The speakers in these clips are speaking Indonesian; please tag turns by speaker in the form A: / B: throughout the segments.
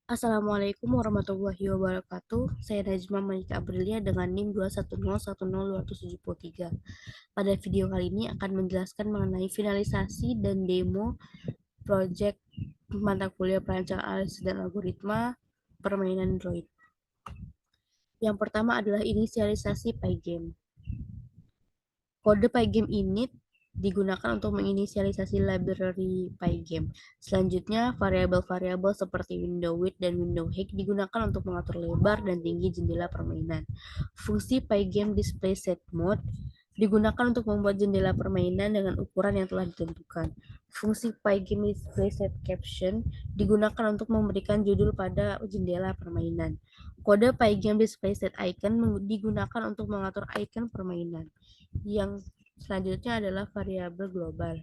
A: Assalamualaikum warahmatullahi wabarakatuh. Saya Najma Malika Aprilia dengan NIM 210102173. Pada video kali ini akan menjelaskan mengenai finalisasi dan demo proyek mata kuliah perancang analisis dan algoritma permainan Android. Yang pertama adalah inisialisasi Pygame. Kode Pygame init digunakan untuk menginisialisasi library Pygame. Selanjutnya, variabel-variabel seperti window width dan window height digunakan untuk mengatur lebar dan tinggi jendela permainan. Fungsi Pygame display set mode digunakan untuk membuat jendela permainan dengan ukuran yang telah ditentukan. Fungsi Pygame display set caption digunakan untuk memberikan judul pada jendela permainan. Kode Pygame display set icon digunakan untuk mengatur icon permainan. Yang selanjutnya adalah variabel global.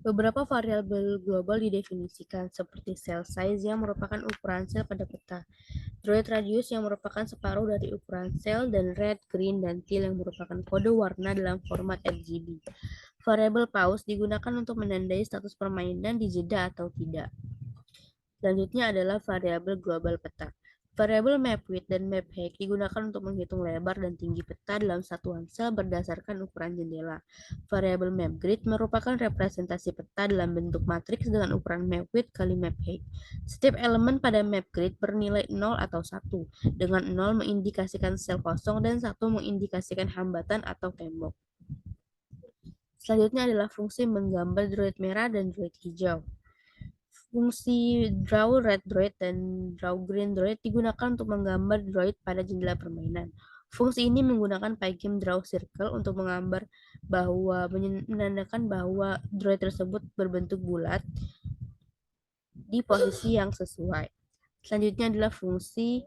A: Beberapa variabel global didefinisikan seperti cell size yang merupakan ukuran sel pada peta, droid radius yang merupakan separuh dari ukuran sel, dan red, green, dan teal yang merupakan kode warna dalam format RGB. Variabel pause digunakan untuk menandai status permainan di jeda atau tidak. Selanjutnya adalah variabel global peta. Variabel map width dan map height digunakan untuk menghitung lebar dan tinggi peta dalam satuan sel berdasarkan ukuran jendela. Variabel map grid merupakan representasi peta dalam bentuk matriks dengan ukuran map width kali map height. Setiap elemen pada map grid bernilai 0 atau 1, dengan 0 mengindikasikan sel kosong dan 1 mengindikasikan hambatan atau tembok. Selanjutnya adalah fungsi menggambar droid merah dan droid hijau. Fungsi draw red droid dan draw green droid digunakan untuk menggambar droid pada jendela permainan. Fungsi ini menggunakan Pygame draw circle untuk menggambar bahwa menandakan bahwa droid tersebut berbentuk bulat di posisi yang sesuai. Selanjutnya adalah fungsi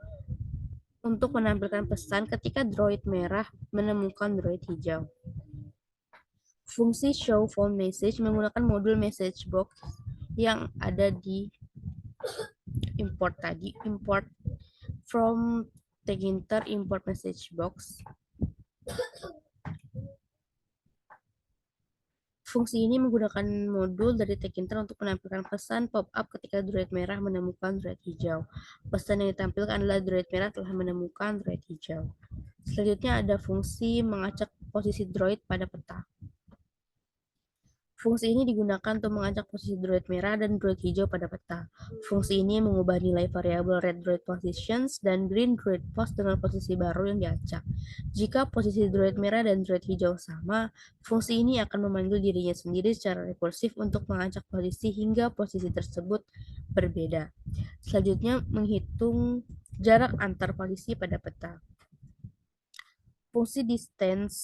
A: untuk menampilkan pesan ketika droid merah menemukan droid hijau. Fungsi show phone message menggunakan modul message box yang ada di import from Teginter import message box. Fungsi ini menggunakan modul dari Teginter untuk menampilkan pesan pop-up ketika droid merah menemukan droid hijau. Pesan yang ditampilkan adalah droid merah telah menemukan droid hijau. Selanjutnya ada fungsi mengacak posisi droid pada peta. Fungsi ini digunakan untuk mengacak posisi droid merah dan droid hijau pada peta. Fungsi ini mengubah nilai variabel red droid positions dan green droid post dengan posisi baru yang diacak. Jika posisi droid merah dan droid hijau sama, fungsi ini akan memanggil dirinya sendiri secara rekursif untuk mengacak posisi hingga posisi tersebut berbeda. Selanjutnya, menghitung jarak antar posisi pada peta. Fungsi distance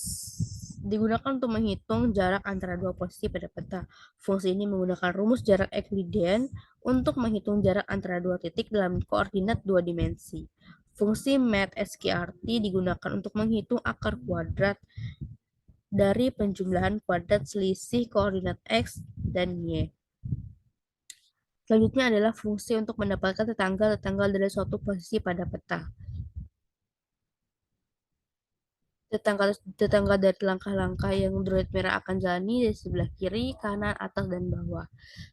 A: digunakan untuk menghitung jarak antara dua posisi pada peta. Fungsi ini menggunakan rumus jarak Euclidean untuk menghitung jarak antara dua titik dalam koordinat dua dimensi. Fungsi math_sqrt digunakan untuk menghitung akar kuadrat dari penjumlahan kuadrat selisih koordinat x dan y. Selanjutnya adalah fungsi untuk mendapatkan tetangga-tetangga dari suatu posisi pada peta. Tetangga dari langkah-langkah yang droid merah akan jalani dari sebelah kiri, kanan, atas, dan bawah.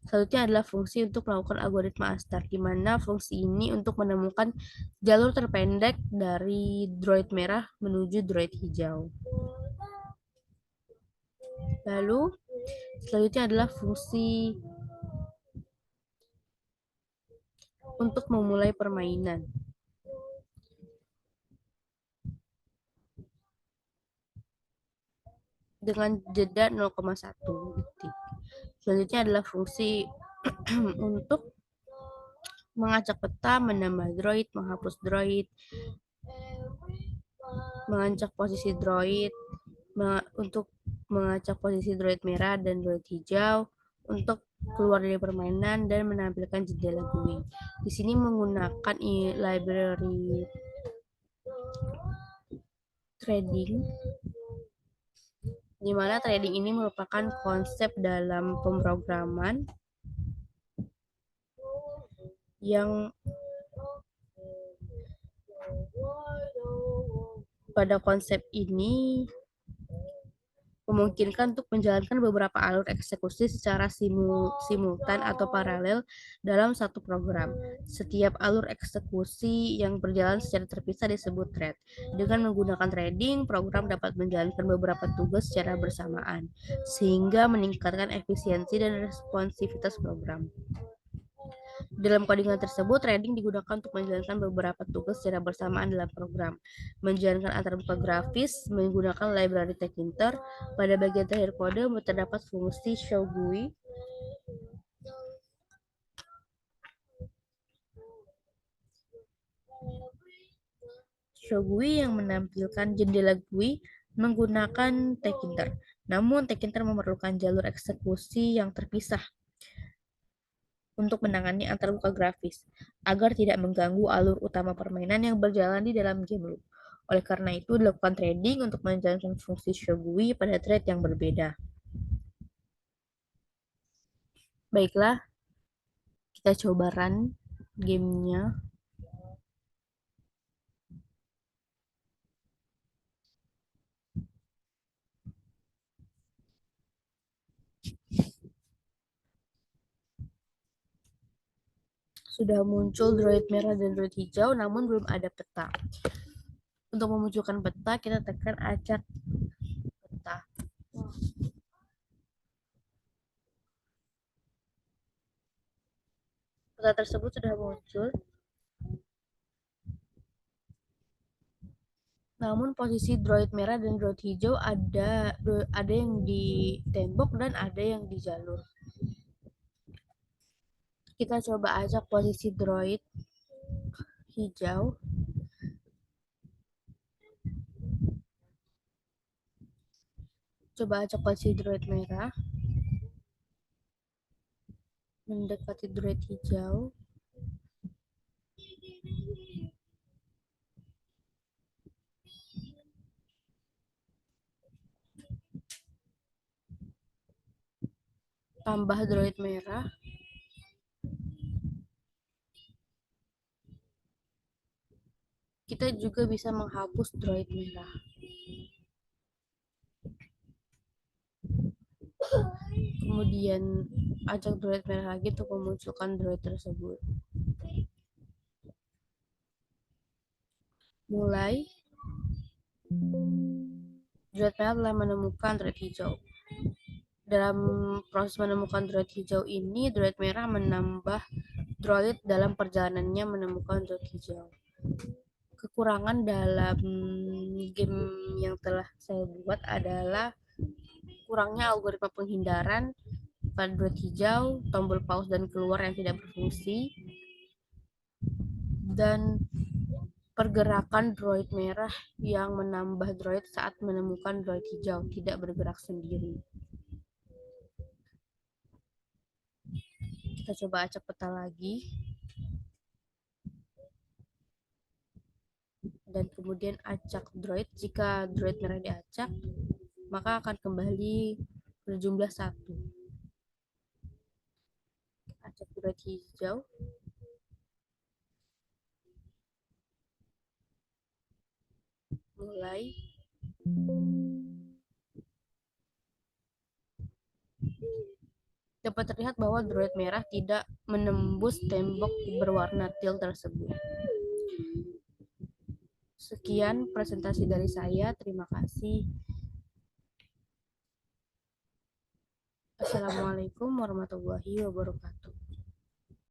A: Selanjutnya adalah fungsi untuk melakukan algoritma Astar, di mana fungsi ini untuk menemukan jalur terpendek dari droid merah menuju droid hijau. Lalu, selanjutnya adalah fungsi untuk memulai permainan. Dengan jeda 0,1 detik. Selanjutnya adalah fungsi untuk mengacak peta, menambah droid, menghapus droid, mengacak posisi droid, untuk mengacak posisi droid merah dan droid hijau, untuk keluar dari permainan dan menampilkan jendela GUI. Di sini menggunakan library trading, di mana trading ini merupakan konsep dalam pemrograman yang pada konsep ini memungkinkan untuk menjalankan beberapa alur eksekusi secara simultan atau paralel dalam satu program. Setiap alur eksekusi yang berjalan secara terpisah disebut thread. Dengan menggunakan threading, program dapat menjalankan beberapa tugas secara bersamaan, sehingga meningkatkan efisiensi dan responsivitas program. Dalam codingan tersebut, threading digunakan untuk menjalankan beberapa tugas secara bersamaan dalam program. Menjalankan antarmuka grafis menggunakan library Tkinter. Pada bagian terakhir kode terdapat fungsi show GUI yang menampilkan jendela GUI menggunakan Tkinter. Namun, Tkinter memerlukan jalur eksekusi yang terpisah untuk menangani antarmuka grafis, agar tidak mengganggu alur utama permainan yang berjalan di dalam game loop. Oleh karena itu, dilakukan threading untuk menjalankan fungsi show GUI pada thread yang berbeda. Baiklah, kita coba run gamenya. Sudah muncul droid merah dan droid hijau, namun belum ada peta. Untuk memunculkan peta, kita tekan acak peta. Peta tersebut sudah muncul. Namun posisi droid merah dan droid hijau ada yang di tembok dan ada yang di jalur. Kita coba acak posisi droid hijau. Coba acak posisi droid merah. Mendekati droid hijau. Tambah droid merah. Kita juga bisa menghapus droid merah. Kemudian ajak droid merah lagi untuk memunculkan droid tersebut. Mulai. Droid merah telah menemukan droid hijau. Dalam proses menemukan droid hijau ini, droid merah menambah droid dalam perjalanannya menemukan droid hijau. Kekurangan dalam game yang telah saya buat adalah kurangnya algoritma penghindaran pada droid hijau, tombol pause dan keluar yang tidak berfungsi, dan pergerakan droid merah yang menambah droid saat menemukan droid hijau tidak bergerak sendiri. Kita coba acak peta lagi. Dan kemudian acak droid. Jika droid merah diacak, maka akan kembali berjumlah 1. Acak droid hijau. Mulai. Dapat terlihat bahwa droid merah tidak menembus tembok berwarna teal tersebut. Sekian presentasi dari saya. Terima kasih. Assalamualaikum warahmatullahi wabarakatuh.